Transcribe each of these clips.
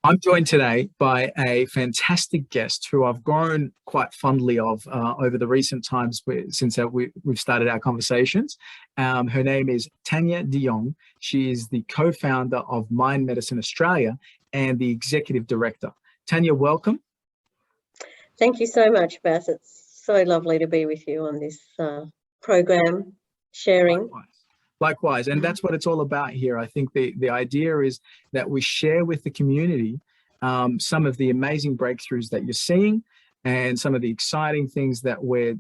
I'm joined today by a fantastic guest who I've grown quite fondly of over the recent times since we've started our conversations. Her name is Tania de Jong. She is the co-founder of Mind Medicine Australia and the executive director. Tania, welcome. Thank you so much, Bass. It's so lovely to be with you on this program, sharing. Likewise, and that's what it's all about here. I think the idea is that we share with the community some of the amazing breakthroughs that you're seeing and some of the exciting things that we're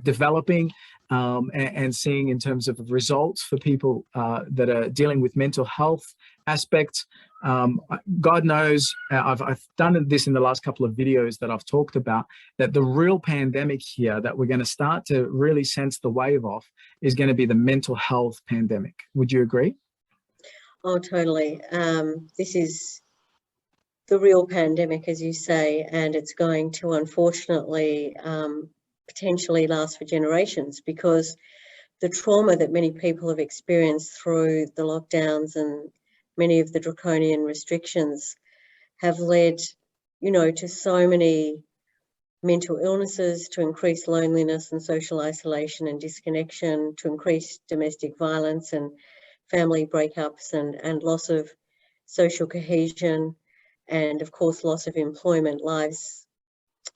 developing and seeing in terms of results for people that are dealing with mental health aspects. God knows, I've done this in the last couple of videos that I've talked about, that the real pandemic here that we're going to start to really sense the wave of is going to be the mental health pandemic. Would you agree? Oh, totally. This is the real pandemic, as you say, and it's going to unfortunately potentially last for generations, because the trauma that many people have experienced through the lockdowns and many of the draconian restrictions have led, to so many mental illnesses, to increased loneliness and social isolation and disconnection, to increased domestic violence and family breakups and loss of social cohesion, and of course loss of employment, lives,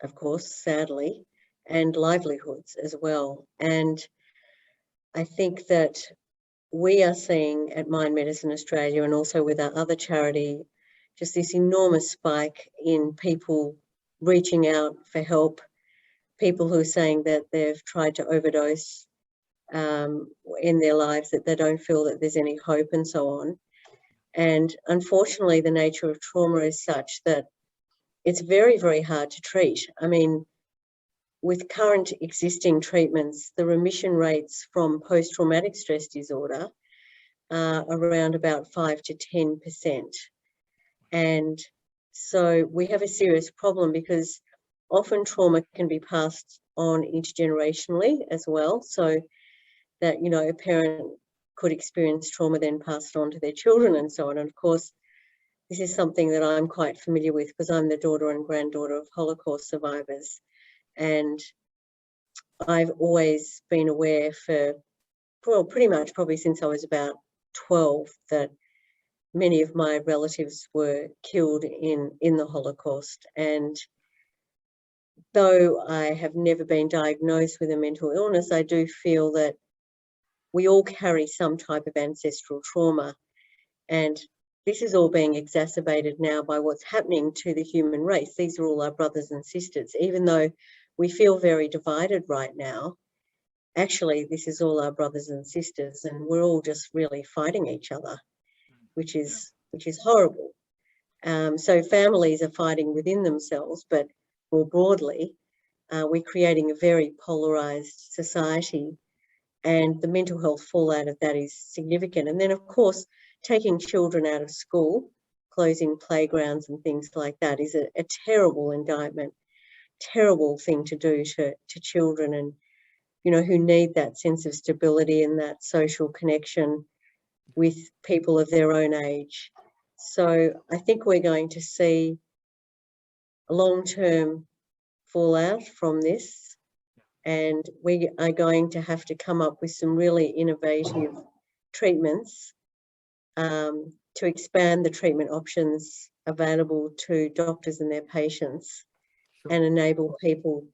of course, sadly, and livelihoods as well. And I think that we are seeing at Mind Medicine Australia, and also with our other charity, just this enormous spike in people reaching out for help, people who are saying that they've tried to overdose in their lives, that they don't feel that there's any hope, and so on. And unfortunately, the nature of trauma is such that it's very, very hard to treat. I mean, with current existing treatments, the remission rates from post-traumatic stress disorder are around about 5 to 10%. And so we have a serious problem, because often trauma can be passed on intergenerationally as well, so that, a parent could experience trauma, then pass it on to their children and so on. And of course, this is something that I'm quite familiar with, because I'm the daughter and granddaughter of Holocaust survivors. And I've always been aware pretty much probably since I was about 12, that many of my relatives were killed in the Holocaust. And though I have never been diagnosed with a mental illness, I do feel that we all carry some type of ancestral trauma. And this is all being exacerbated now by what's happening to the human race. These are all our brothers and sisters. Even though we feel very divided right now, actually, this is all our brothers and sisters, and we're all just really fighting each other, which is horrible. So families are fighting within themselves, but more broadly, we're creating a very polarized society, and the mental health fallout of that is significant. And then, of course, taking children out of school, closing playgrounds and things like that is a terrible indictment, terrible thing to do to children, and who need that sense of stability and that social connection with people of their own age. So I think we're going to see a long-term fallout from this, and we are going to have to come up with some really innovative treatments to expand the treatment options available to doctors and their patients, and enable people.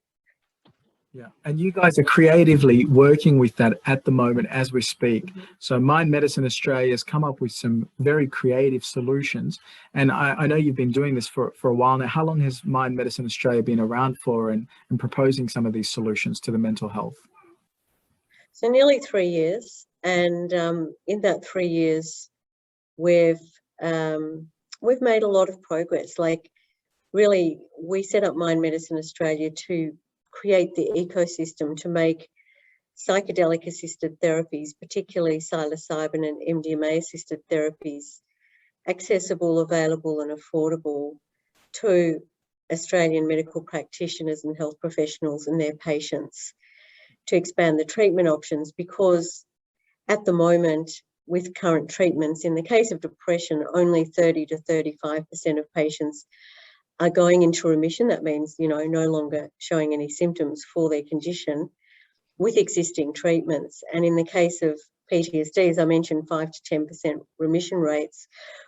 Yeah, and you guys are creatively working with that at the moment as we speak. So Mind Medicine Australia has come up with some very creative solutions. And I know you've been doing this for a while now. How long has Mind Medicine Australia been around for, and proposing some of these solutions to the mental health? So nearly 3 years. And in that 3 years, we've made a lot of progress. Like, really, we set up Mind Medicine Australia to create the ecosystem to make psychedelic assisted therapies, particularly psilocybin and MDMA assisted therapies, accessible, available and affordable to Australian medical practitioners and health professionals and their patients, to expand the treatment options, because at the moment with current treatments. In the case of depression, only 30 to 35% of patients are going into remission. That means, you know, no longer showing any symptoms for their condition with existing treatments. And in the case of PTSD, as I mentioned, 5 to 10% remission rates,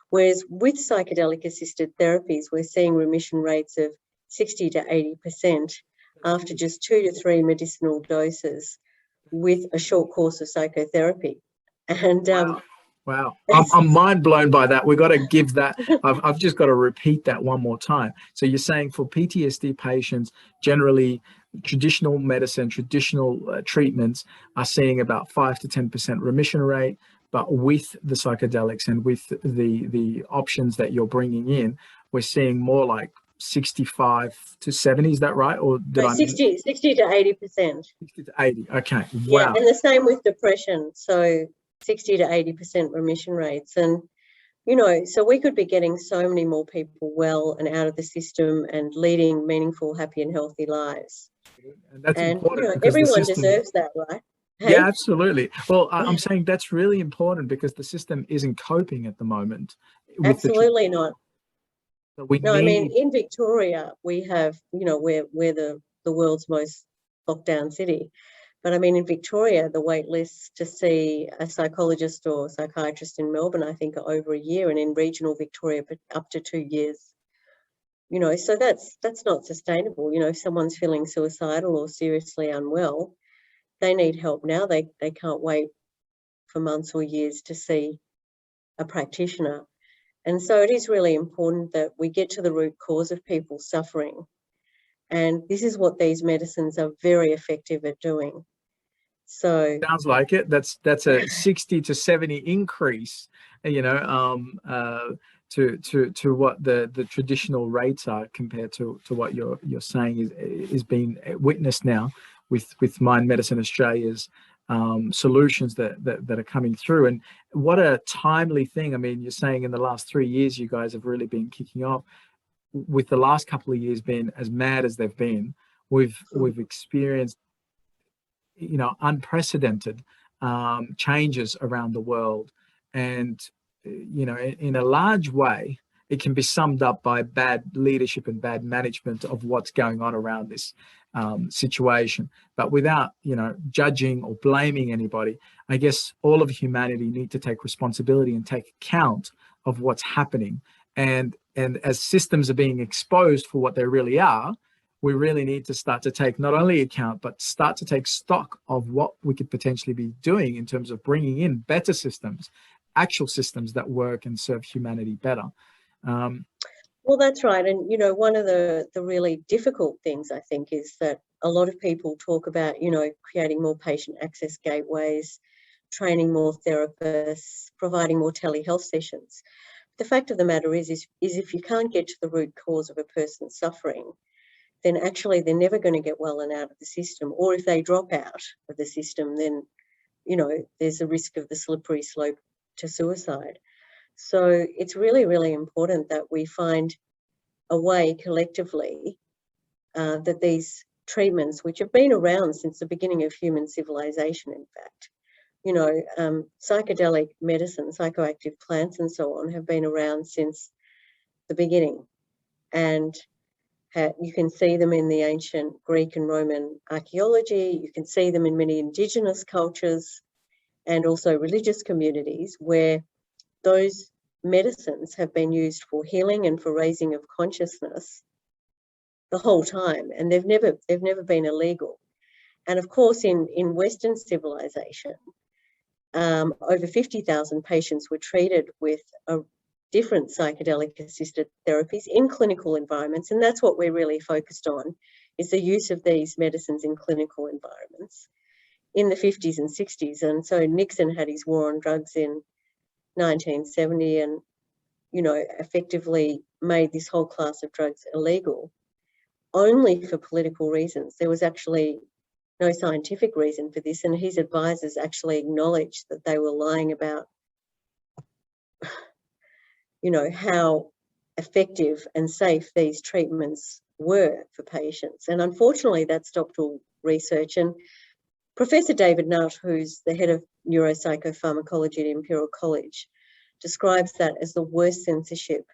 whereas with psychedelic assisted therapies, we're seeing remission rates of 60 to 80% after just 2 to 3 medicinal doses with a short course of psychotherapy. And wow. I'm mind blown by that. We've got to give that, I've just got to repeat that one more time. So you're saying for PTSD patients, generally traditional medicine, traditional treatments are seeing about 5 to 10% remission rate, but with the psychedelics and with the options that you're bringing in, we're seeing more like 65 to 70. Is that right? Or did I 60 to 80%. 60 to 80. Okay. Yeah, Wow. and the same with depression. So 60 to 80% remission rates. And, you know, so we could be getting so many more people well and out of the system and leading meaningful, happy and healthy lives. And that's And, important, you know, because everyone the system, deserves that, right? Hey? yeah, absolutely. Well, I'm saying that's really important because the system isn't coping at the moment with Absolutely not. so we No, I mean, need, in Victoria, we have, you know, we're the world's most locked down city. But I mean, in Victoria, the wait lists to see a psychologist or psychiatrist in Melbourne, I think, are over a year, and in regional Victoria, up to 2 years. You know, so that's not sustainable. You know, if someone's feeling suicidal or seriously unwell, they need help now. They can't wait for months or years to see a practitioner. And so it is really important that we get to the root cause of people's suffering. And this is what these medicines are very effective at doing. So sounds like it. That's a 60 to 70 increase, you know, to what the traditional rates are compared to what you're saying is being witnessed now with Mind Medicine Australia's solutions that are coming through. And what a timely thing. I mean, you're saying in the last 3 years you guys have really been kicking off. With the last couple of years being as mad as they've been, we've experienced, you know, unprecedented changes around the world. And, you know, in a large way, it can be summed up by bad leadership and bad management of what's going on around this situation. But without, you know, judging or blaming anybody, I guess all of humanity need to take responsibility and take account of what's happening. And as systems are being exposed for what they really are, we really need to start to take not only account, but start to take stock of what we could potentially be doing in terms of bringing in better systems, actual systems that work and serve humanity better. Well, that's right. And, you know, one of the really difficult things, I think, is that a lot of people talk about, you know, creating more patient access gateways, training more therapists, providing more telehealth sessions. The fact of the matter is if you can't get to the root cause of a person's suffering, then actually they're never going to get well and out of the system. Or if they drop out of the system, then, you know, there's a risk of the slippery slope to suicide. So it's really, really important that we find a way collectively that these treatments, which have been around since the beginning of human civilization, in fact, you know, psychedelic medicine, psychoactive plants and so on have been around since the beginning. And you can see them in the ancient Greek and Roman archaeology. You can see them in many indigenous cultures and also religious communities where those medicines have been used for healing and for raising of consciousness the whole time, and they've never been illegal. And of course, in Western civilization, over 50,000 patients were treated with different psychedelic assisted therapies in clinical environments, and that's what we're really focused on, is the use of these medicines in clinical environments in the 50s and 60s. And so Nixon had his war on drugs in 1970 and, you know, effectively made this whole class of drugs illegal only for political reasons. There was actually no scientific reason for this, and his advisors actually acknowledged that they were lying about, you know, how effective and safe these treatments were for patients. And unfortunately, that stopped all research. And Professor David Nutt, who's the head of neuropsychopharmacology at Imperial College, describes that as the worst censorship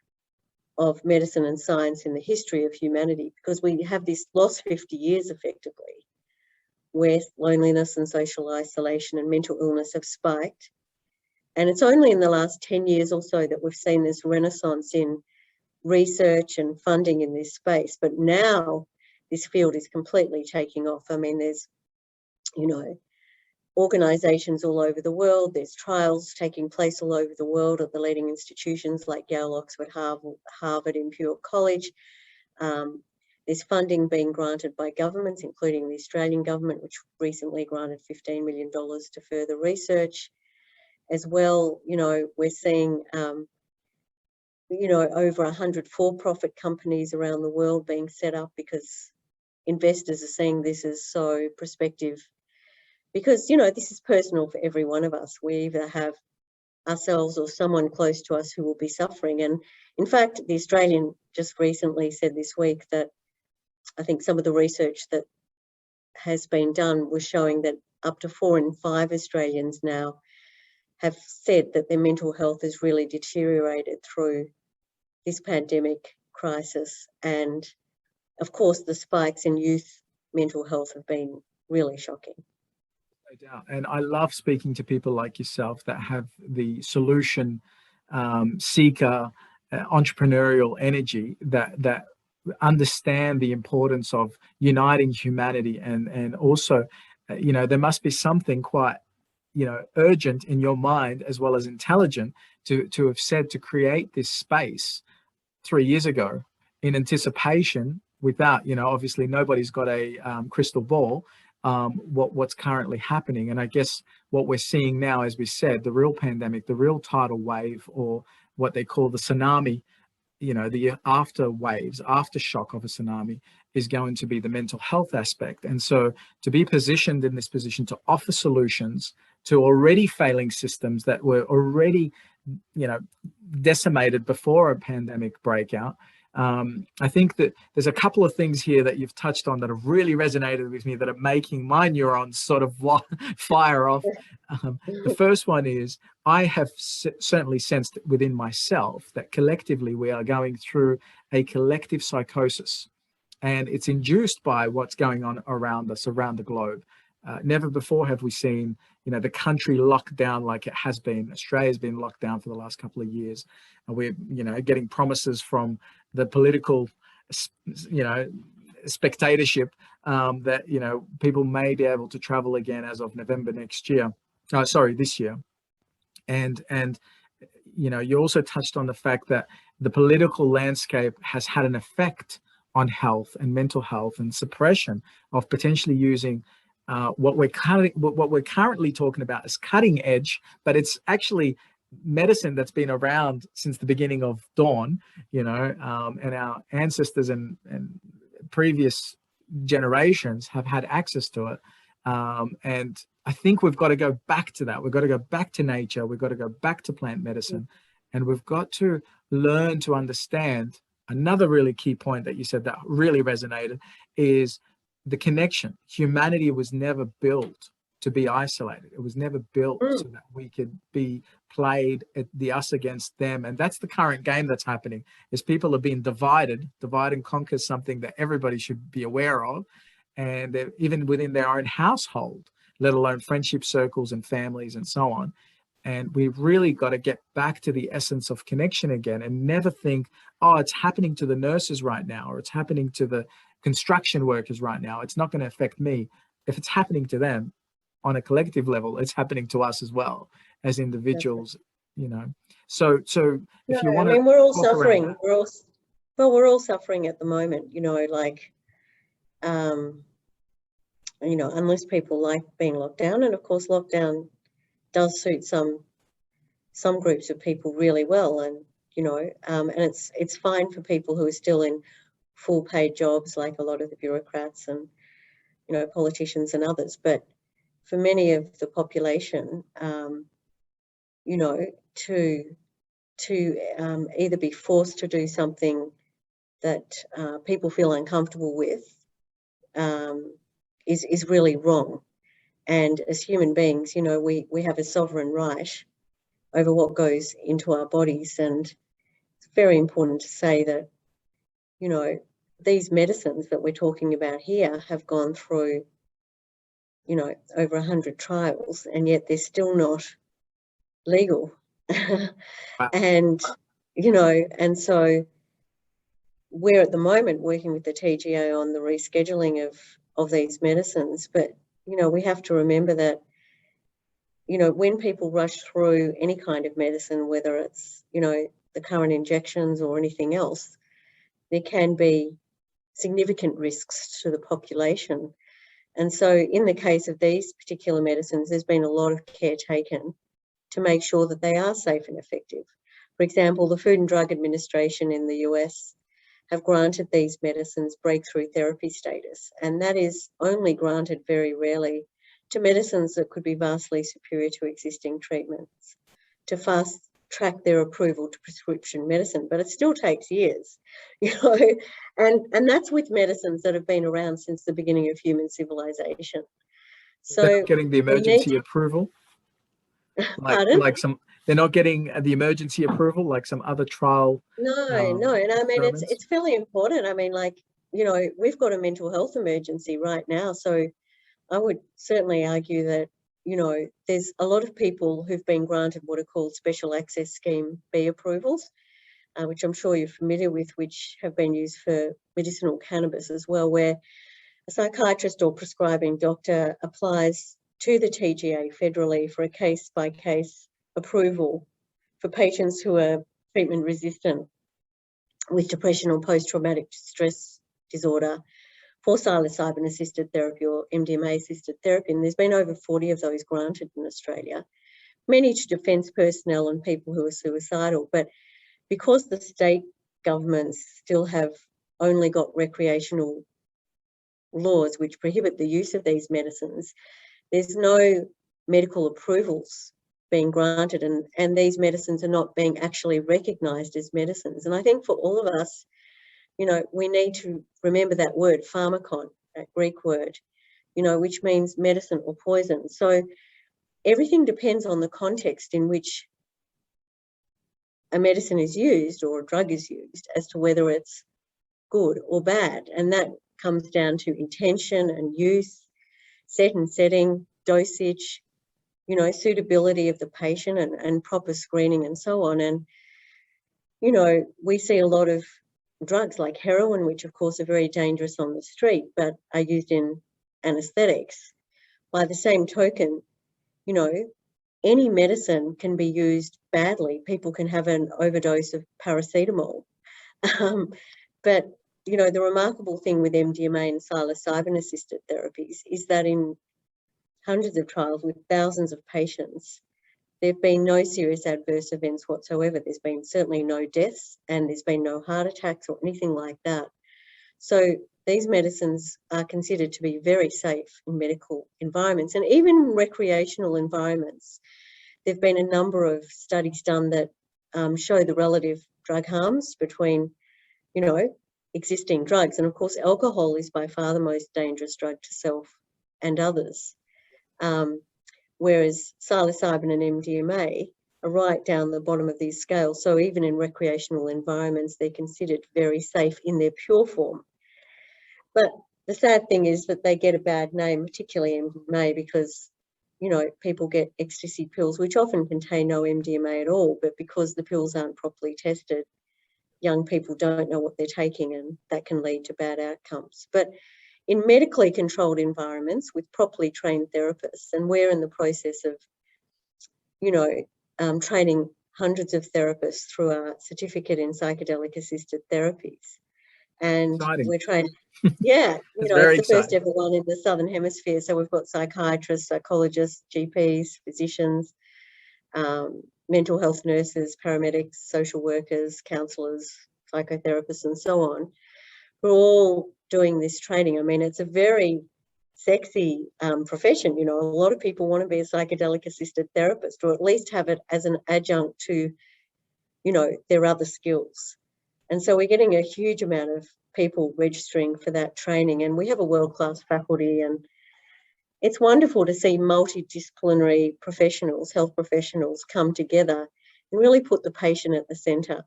of medicine and science in the history of humanity, because we have this lost 50 years effectively, where loneliness and social isolation and mental illness have spiked. And it's only in the last 10 years or so that we've seen this renaissance in research and funding in this space. But now this field is completely taking off. I mean, there's, you know, organisations all over the world. There's trials taking place all over the world at the leading institutions like Yale, Oxford, Harvard, Imperial College. There's funding being granted by governments, including the Australian government, which recently granted $15 million to further research. As well, you know, we're seeing, you know, over 100 for-profit companies around the world being set up because investors are seeing this as so prospective. Because, you know, this is personal for every one of us. We either have ourselves or someone close to us who will be suffering. And in fact, the Australian just recently said this week that I think some of the research that has been done was showing that up to 4 in 5 Australians now have said that their mental health has really deteriorated through this pandemic crisis. And of course, the spikes in youth mental health have been really shocking. No doubt. And I love speaking to people like yourself that have the solution seeker, entrepreneurial energy that understand the importance of uniting humanity. And also, you know, there must be something quite, you know, urgent in your mind as well as intelligent to have said to create this space 3 years ago in anticipation without, you know, obviously nobody's got a crystal ball, what's currently happening. And I guess what we're seeing now, as we said, the real pandemic, the real tidal wave, or what they call the tsunami, you know, the after waves, aftershock of a tsunami, is going to be the mental health aspect. And so to be positioned in this position to offer solutions to already failing systems that were already, you know, decimated before a pandemic breakout. I think that there's a couple of things here that you've touched on that have really resonated with me, that are making my neurons sort of fire off. The first one is, I have certainly sensed within myself that collectively we are going through a collective psychosis, and it's induced by what's going on around us, around the globe. Never before have we seen, you know, the country locked down like it has been. Australia's been locked down for the last couple of years. And we're, you know, getting promises from the political, you know, spectatorship that, you know, people may be able to travel again as of November next year. This year. And you know, you also touched on the fact that the political landscape has had an effect on health and mental health, and suppression of potentially using what we're currently talking about as cutting edge, but it's actually medicine that's been around since the beginning of dawn, you know, and our ancestors and previous generations have had access to it. And I think we've got to go back to that. We've got to go back to nature. We've got to go back to plant medicine, and we've got to learn to understand. Another really key point that you said that really resonated is the connection. Humanity was never built to be isolated. It was never built so that we could be played at the us against them. And that's the current game that's happening, is people are being divided. Divide and conquer is something that everybody should be aware of. And even within their own household, let alone friendship circles and families and so on. And we've really got to get back to the essence of connection again, and never think, oh, it's happening to the nurses right now, or it's happening to the construction workers right now. It's not going to affect me. If it's happening to them on a collective level, it's happening to us as well as individuals, you know. So if you want to, I mean, we're all suffering. We're all suffering at the moment, you know, like, you know, unless people like being locked down. And of course, lockdown does suit some groups of people really well, and you know, and it's fine for people who are still in full paid jobs, like a lot of the bureaucrats and, you know, politicians and others. But for many of the population, you know, to either be forced to do something that people feel uncomfortable with is really wrong. And as human beings, we have a sovereign right over what goes into our bodies. And it's very important to say that, these medicines that we're talking about here have gone through, over 100 trials, and yet they're still not legal. And, and so we're at the moment working with the TGA on the rescheduling of these medicines. But, we have to remember that, when people rush through any kind of medicine, whether it's, the current injections or anything else, there can be significant risks to the population. And so in the case of these particular medicines, there's been a lot of care taken to make sure that they are safe and effective. For example, the Food and Drug Administration in the US have granted these medicines breakthrough therapy status, and that is only granted very rarely to medicines that could be vastly superior to existing treatments, to fast track their approval to prescription medicine. But it still takes years, and that's with medicines that have been around since the beginning of human civilization. So they're not getting the emergency approval. Pardon? They're not getting the emergency approval like some other trial. No. And I mean, it's fairly important. I mean, we've got a mental health emergency right now. So I would certainly argue that, there's a lot of people who've been granted what are called Special Access Scheme B approvals, which I'm sure you're familiar with, which have been used for medicinal cannabis as well, where a psychiatrist or prescribing doctor applies to the TGA federally for a case-by-case approval for patients who are treatment resistant with depression or post-traumatic stress disorder for psilocybin-assisted therapy or MDMA-assisted therapy. And there's been over 40 of those granted in Australia, many to defence personnel and people who are suicidal. But because the state governments still have only got recreational laws which prohibit the use of these medicines, there's no medical approvals being granted, and these medicines are not being actually recognised as medicines. And I think for all of us, we need to remember that word, pharmakon, that Greek word, which means medicine or poison. So everything depends on the context in which a medicine is used or a drug is used as to whether it's good or bad. And that comes down to intention and use, set and setting, dosage, suitability of the patient and proper screening and so on. And, we see a lot of drugs like heroin, which of course are very dangerous on the street, but are used in anaesthetics. By the same token, any medicine can be used badly. People can have an overdose of paracetamol. But, the remarkable thing with MDMA and psilocybin-assisted therapies is that in hundreds of trials with thousands of patients, there have been no serious adverse events whatsoever. There's been certainly no deaths, and there's been no heart attacks or anything like that. So these medicines are considered to be very safe in medical environments, and even recreational environments. There have been a number of studies done that show the relative drug harms between, existing drugs. And of course, alcohol is by far the most dangerous drug to self and others. Whereas psilocybin and MDMA are right down the bottom of these scales. So even in recreational environments, they're considered very safe in their pure form. But the sad thing is that they get a bad name, particularly MDMA, because, people get ecstasy pills, which often contain no MDMA at all, but because the pills aren't properly tested, young people don't know what they're taking, and that can lead to bad outcomes. But in medically controlled environments with properly trained therapists, and we're in the process of, training hundreds of therapists through our certificate in psychedelic assisted therapies. And Exciting. we're trained, yeah, it's the first ever one in the Southern Hemisphere. So we've got psychiatrists, psychologists, GPs, physicians, mental health nurses, paramedics, social workers, counsellors, psychotherapists, and so on. We're all doing this training. I mean, it's a very sexy profession. A lot of people want to be a psychedelic assisted therapist, or at least have it as an adjunct to, their other skills. And so we're getting a huge amount of people registering for that training, and we have a world-class faculty, and it's wonderful to see multidisciplinary professionals, health professionals, come together and really put the patient at the centre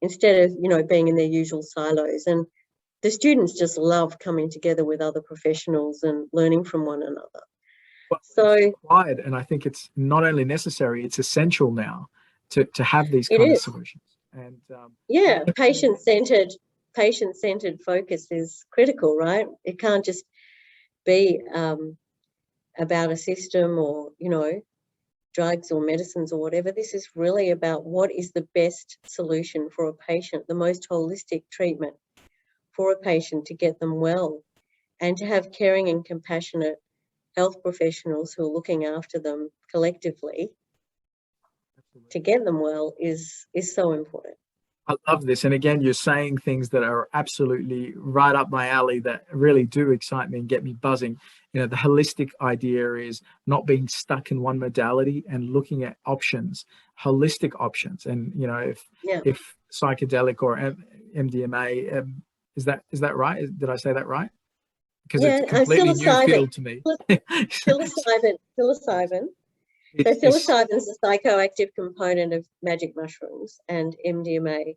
instead of, you know, being in their usual silos. And the students just love coming together with other professionals and learning from one another. Well, So it's required, and I think it's not only necessary, it's essential now to have these it kind of is. solutions. And Yeah, patient-centered focus is critical, right? It can't just be about a system or, you know, drugs or medicines or whatever. This is really about what is the best solution for a patient, the most holistic treatment for a patient to get them well, and to have caring and compassionate health professionals who are looking after them collectively to get them well is so important. I love this. And again, you're saying things that are absolutely right up my alley that really do excite me and get me buzzing. You know, the holistic idea is not being stuck in one modality and looking at options, holistic options. And, you know, if psychedelic or MDMA, is that right? Did I say that right? Because it's Yeah, a completely new field to me. Psilocybin. So psilocybin is a psychoactive component of magic mushrooms and MDMA.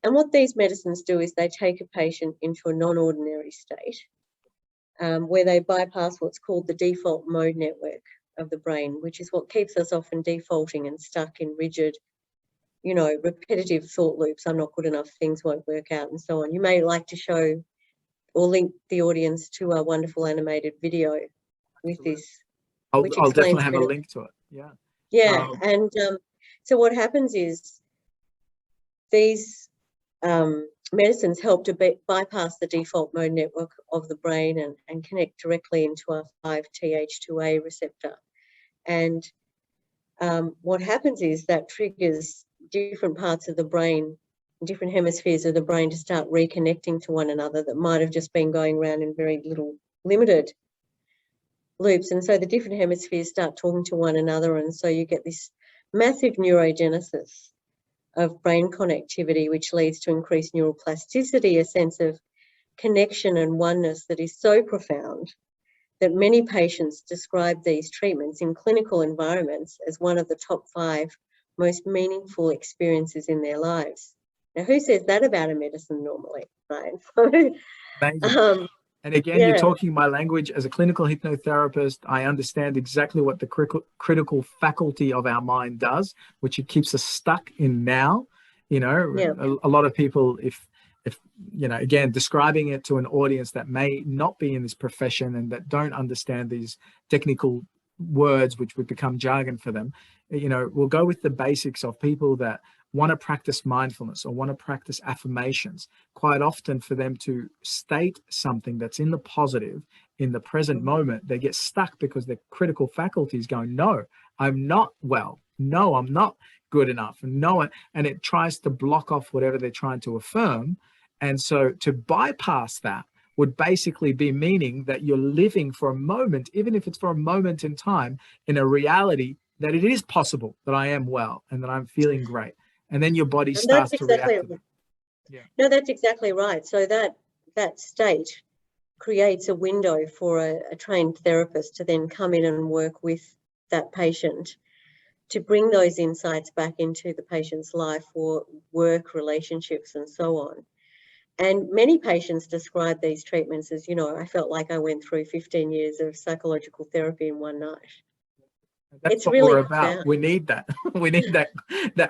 And what these medicines do is they take a patient into a non-ordinary state where they bypass what's called the default mode network of the brain, which is what keeps us often defaulting and stuck in rigid, you know, repetitive thought loops. I'm not good enough, things won't work out, and so on. You may like to show or link the audience to a wonderful animated video with this, which I'll explains definitely have a better. link to it. Yeah. Yeah, and so what happens is these medicines help to bypass the default mode network of the brain and connect directly into our 5-TH2A receptor. And what happens is that triggers different parts of the brain, different hemispheres of the brain to start reconnecting to one another that might have just been going around in very little limited loops. And so the different hemispheres start talking to one another, and so you get this massive neurogenesis of brain connectivity, which leads to increased neuroplasticity, a sense of connection and oneness that is so profound that many patients describe these treatments in clinical environments as one of the top 5 most meaningful experiences in their lives. Now, who says that about a medicine normally, right? Amazing. And again, you're yeah, talking my language. As a clinical hypnotherapist, I understand exactly what the critical faculty of our mind does, which it keeps us stuck in now. You know, yeah. a lot of people, if you know, again, describing it to an audience that may not be in this profession and that don't understand these technical words, which would become jargon for them, you know, we'll go with the basics of people that want to practice mindfulness or want to practice affirmations. Quite often, for them to state something that's in the positive in the present moment, they get stuck because their critical faculty is going, no, I'm not well. No, I'm not good enough. No, and it tries to block off whatever they're trying to affirm. And so to bypass that would basically be meaning that you're living for a moment, even if it's for a moment in time, in a reality that it is possible that I am well and that I'm feeling great. And then your body And starts that's to react exactly to that. Yeah. No, that's exactly right. So that state creates a window for a trained therapist to then come in and work with that patient to bring those insights back into the patient's life or work, relationships, and so on. And many patients describe these treatments as, you know, I felt like I went through 15 years of psychological therapy in one night. That's It's what really we're about. profound. We need that. We need that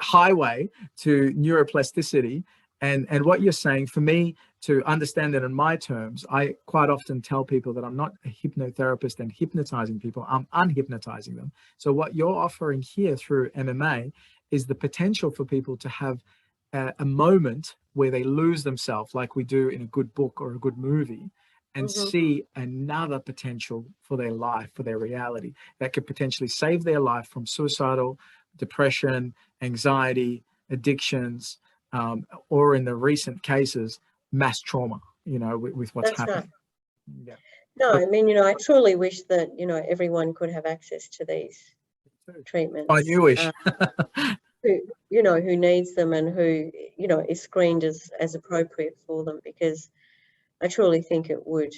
highway to neuroplasticity. And what you're saying, for me to understand it in my terms, I quite often tell people that I'm not a hypnotherapist and hypnotizing people, I'm unhypnotizing them. So what you're offering here through MMA is the potential for people to have a moment where they lose themselves, like we do in a good book or a good movie, and see another potential for their life, for their reality, that could potentially save their life from suicidal, depression, anxiety, addictions, or in the recent cases, mass trauma, you know, with what's That's right. happening. Yeah. No, So, I mean, you know, I truly wish that, you know, everyone could have access to these I treatments. do wish. Who, you know, who needs them and who, you know, is screened as appropriate for them, because I truly think it would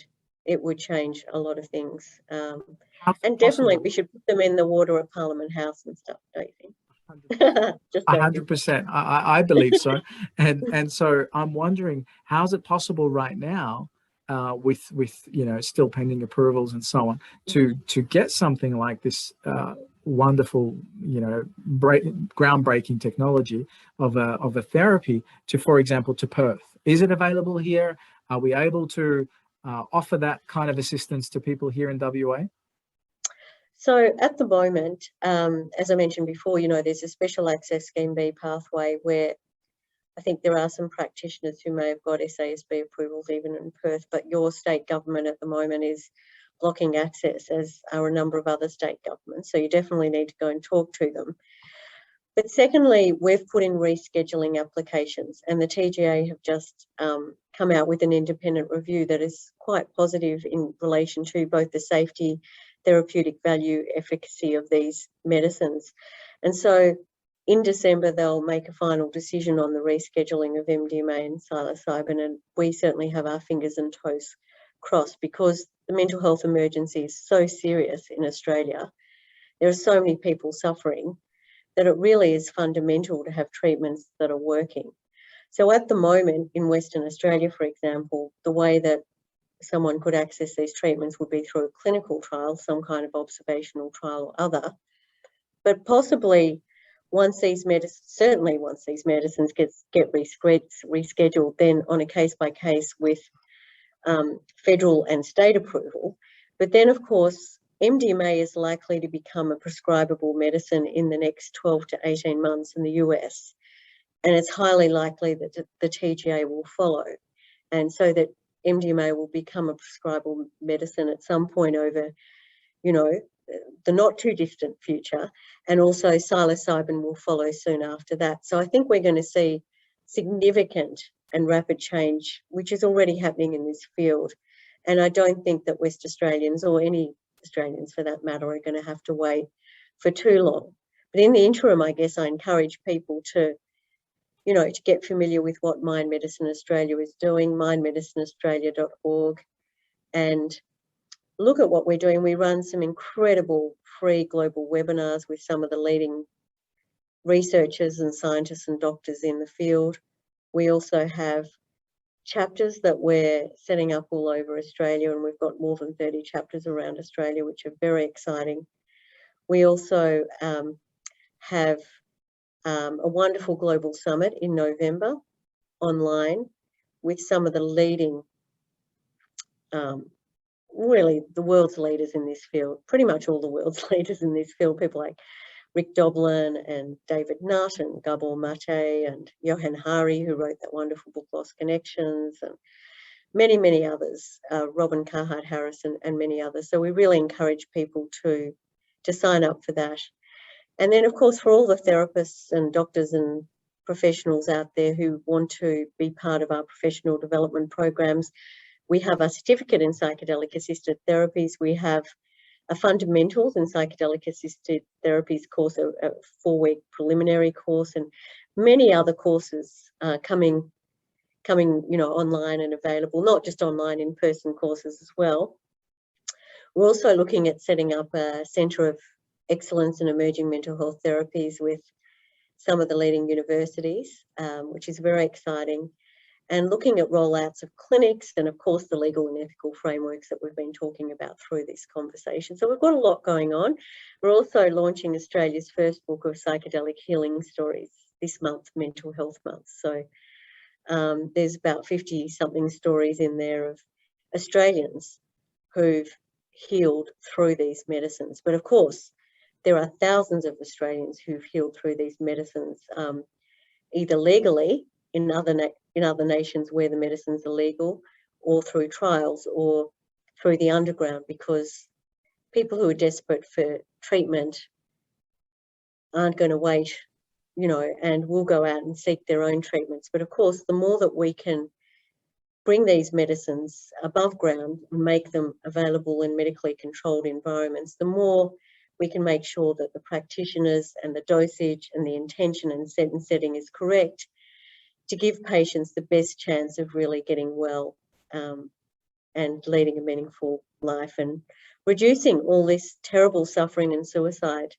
it would change a lot of things. How's it And definitely possible? we should put them in the water at Parliament House and stuff, don't you think? 100%. Just joking. 100%. I believe so. And so I'm wondering, how's it possible right now, with still pending approvals and so on, to get something like this wonderful groundbreaking technology of a therapy to, for example, to Perth? Is it available here? Are we able to offer that kind of assistance to people here in WA? So at the moment, as I mentioned before, there's a special access scheme B pathway where I think there are some practitioners who may have got SASB approvals even in Perth, but your state government at the moment is blocking access, as are a number of other state governments. So you definitely need to go and talk to them. But secondly, we've put in rescheduling applications, and the TGA have just come out with an independent review that is quite positive in relation to both the safety, therapeutic value, efficacy of these medicines. And so in December, they'll make a final decision on the rescheduling of MDMA and psilocybin, and we certainly have our fingers and toes crossed because the mental health emergency is so serious in Australia. There are so many people suffering that it really is fundamental to have treatments that are working. So at the moment in Western Australia, for example, the way that someone could access these treatments would be through a clinical trial, some kind of observational trial or other. But possibly once these medicines get rescheduled, then on a case-by-case with federal and state approval. But then, of course, MDMA is likely to become a prescribable medicine in the next 12 to 18 months in the US. And it's highly likely that the TGA will follow. And so that MDMA will become a prescribable medicine at some point over, the not too distant future. And also psilocybin will follow soon after that. So I think we're going to see significant and rapid change, which is already happening in this field. And I don't think that West Australians, or any Australians for that matter, are going to have to wait for too long. But in the interim, I guess I encourage people to get familiar with what Mind Medicine Australia is doing, mindmedicineaustralia.org, and look at what we're doing. We run some incredible free global webinars with some of the leading researchers and scientists and doctors in the field. We also have chapters that we're setting up all over Australia, and we've got more than 30 chapters around Australia, which are very exciting. We also have a wonderful global summit in November online with some of the leading, really the world's leaders in this field, pretty much all the world's leaders in this field, people like Rick Doblin and David Nutt and Gabor Mate and Johan Hari, who wrote that wonderful book Lost Connections, and many, many others, Robin Carhart-Harris and many others. So we really encourage people to sign up for that. And then, of course, for all the therapists and doctors and professionals out there who want to be part of our professional development programs, we have a certificate in psychedelic assisted therapies. We have a fundamentals in psychedelic assisted therapies course, a 4-week preliminary course, and many other courses coming online and available, not just online, in-person courses as well. We're also looking at setting up a centre of excellence in emerging mental health therapies with some of the leading universities, which is very exciting, and looking at rollouts of clinics and, of course, the legal and ethical frameworks that we've been talking about through this conversation. So we've got a lot going on. We're also launching Australia's first book of psychedelic healing stories this month, Mental Health Month. So there's about 50-something stories in there of Australians who've healed through these medicines. But, of course, there are thousands of Australians who've healed through these medicines, either legally in other nations where the medicines are legal, or through trials, or through the underground, because people who are desperate for treatment aren't going to wait, and will go out and seek their own treatments. But of course, the more that we can bring these medicines above ground and make them available in medically controlled environments, the more we can make sure that the practitioners and the dosage and the intention and setting is correct to give patients the best chance of really getting well and leading a meaningful life and reducing all this terrible suffering and suicide,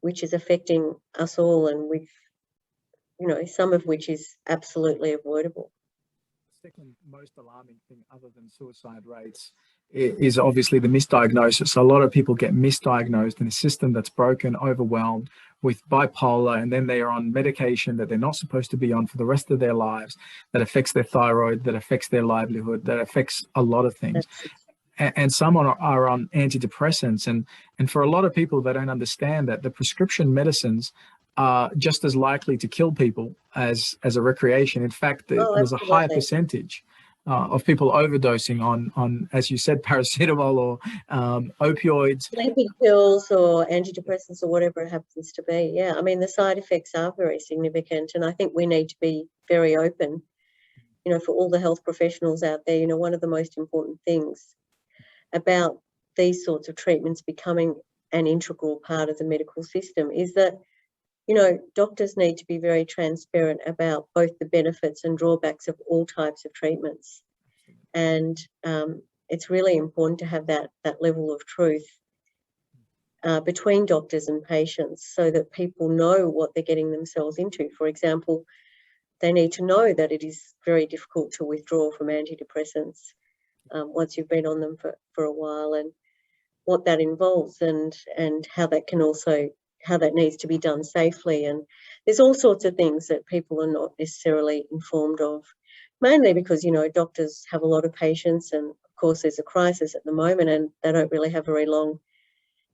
which is affecting us all, and with, some of which is absolutely avoidable. The second most alarming thing, other than suicide rates, is obviously the misdiagnosis. A lot of people get misdiagnosed in a system that's broken, overwhelmed with bipolar, and then they are on medication that they're not supposed to be on for the rest of their lives, that affects their thyroid, that affects their livelihood, that affects a lot of things. And some are on antidepressants. And for a lot of people, they don't understand that the prescription medicines are just as likely to kill people as a recreation. In fact, there's a higher percentage of people overdosing on, as you said, paracetamol or opioids. Sleeping pills or antidepressants or whatever it happens to be. Yeah, I mean, the side effects are very significant, and I think we need to be very open, for all the health professionals out there. One of the most important things about these sorts of treatments becoming an integral part of the medical system is that, doctors need to be very transparent about both the benefits and drawbacks of all types of treatments. And it's really important to have that level of truth between doctors and patients, so that people know what they're getting themselves into. For example, they need to know that it is very difficult to withdraw from antidepressants once you've been on them for a while, and what that involves, and how that needs to be done safely. And there's all sorts of things that people are not necessarily informed of, mainly because, doctors have a lot of patients, and of course there's a crisis at the moment, and they don't really have very long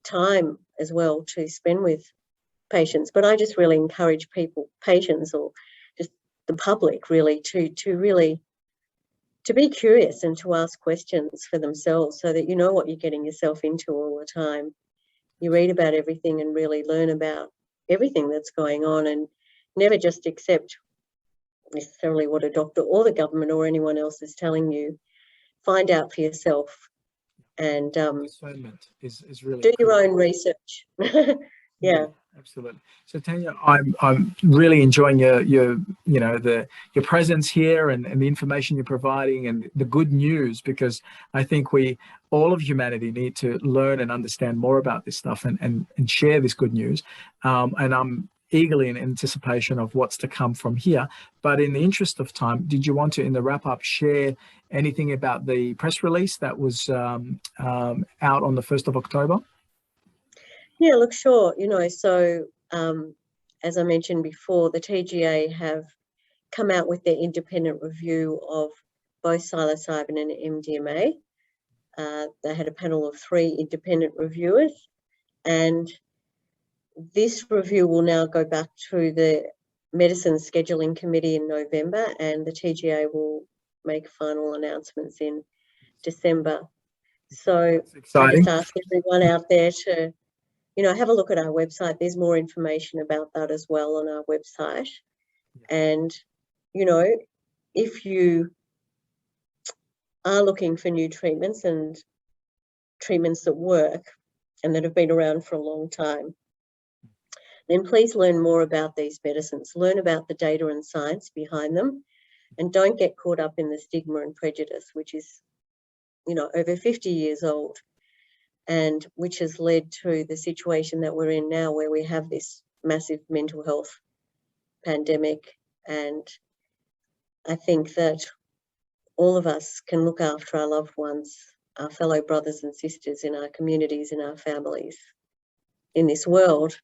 time as well to spend with patients. But I just really encourage patients, or just the public really, to be curious and to ask questions for themselves, so that you know what you're getting yourself into all the time. You read about everything and really learn about everything that's going on, and never just accept necessarily what a doctor or the government or anyone else is telling you. Find out for yourself, and discernment is really do your own research. Yeah. Absolutely. So Tania, I'm really enjoying your presence here, and the information you're providing, and the good news, because I think all of humanity need to learn and understand more about this stuff, and share this good news. And I'm eagerly in anticipation of what's to come from here. But in the interest of time, did you want to, in the wrap up, share anything about the press release that was out on the 1st of October? Yeah, look, sure. So as I mentioned before, the TGA have come out with their independent review of both psilocybin and MDMA. They had a panel of 3 independent reviewers, and this review will now go back to the Medicine Scheduling Committee in November, and the TGA will make final announcements in December. So I just ask everyone out there to have a look at our website. There's more information about that as well on our website. And, if you are looking for new treatments, and treatments that work and that have been around for a long time, then please learn more about these medicines. Learn about the data and science behind them, and don't get caught up in the stigma and prejudice, which is, over 50 years old, and which has led to the situation that we're in now, where we have this massive mental health pandemic. And I think that all of us can look after our loved ones, our fellow brothers and sisters in our communities, in our families, in this world,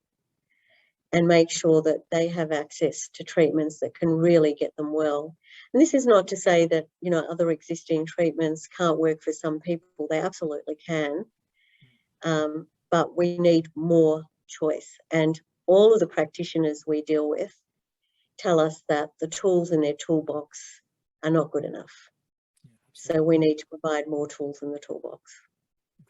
and make sure that they have access to treatments that can really get them well. And this is not to say that, other existing treatments can't work for some people. They absolutely can. But we need more choice, and all of the practitioners we deal with tell us that the tools in their toolbox are not good enough. So we need to provide more tools in the toolbox.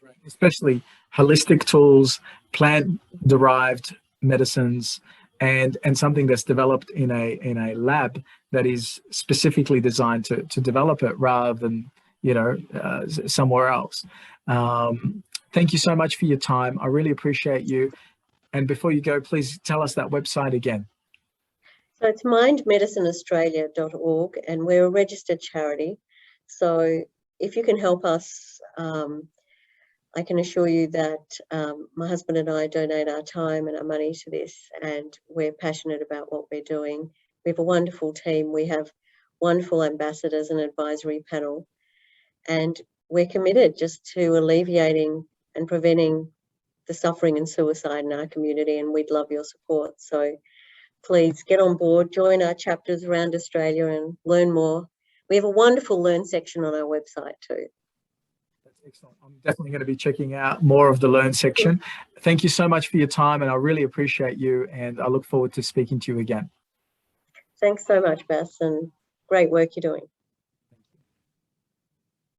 Great. Especially holistic tools, plant-derived medicines, and something that's developed in a lab that is specifically designed to develop it, rather than somewhere else. Thank you so much for your time. I really appreciate you. And before you go, please tell us that website again. So it's mindmedicineaustralia.org, and we're a registered charity. So if you can help us, I can assure you that my husband and I donate our time and our money to this, and we're passionate about what we're doing. We have a wonderful team. We have wonderful ambassadors and advisory panel, and we're committed just to alleviating and preventing the suffering and suicide in our community, and we'd love your support. So please get on board, join our chapters around Australia and learn more. We have a wonderful Learn section on our website too. That's excellent. I'm definitely going to be checking out more of the Learn section. Thank you so much for your time, and I really appreciate you, and I look forward to speaking to you again. Thanks so much, Bass, and great work you're doing.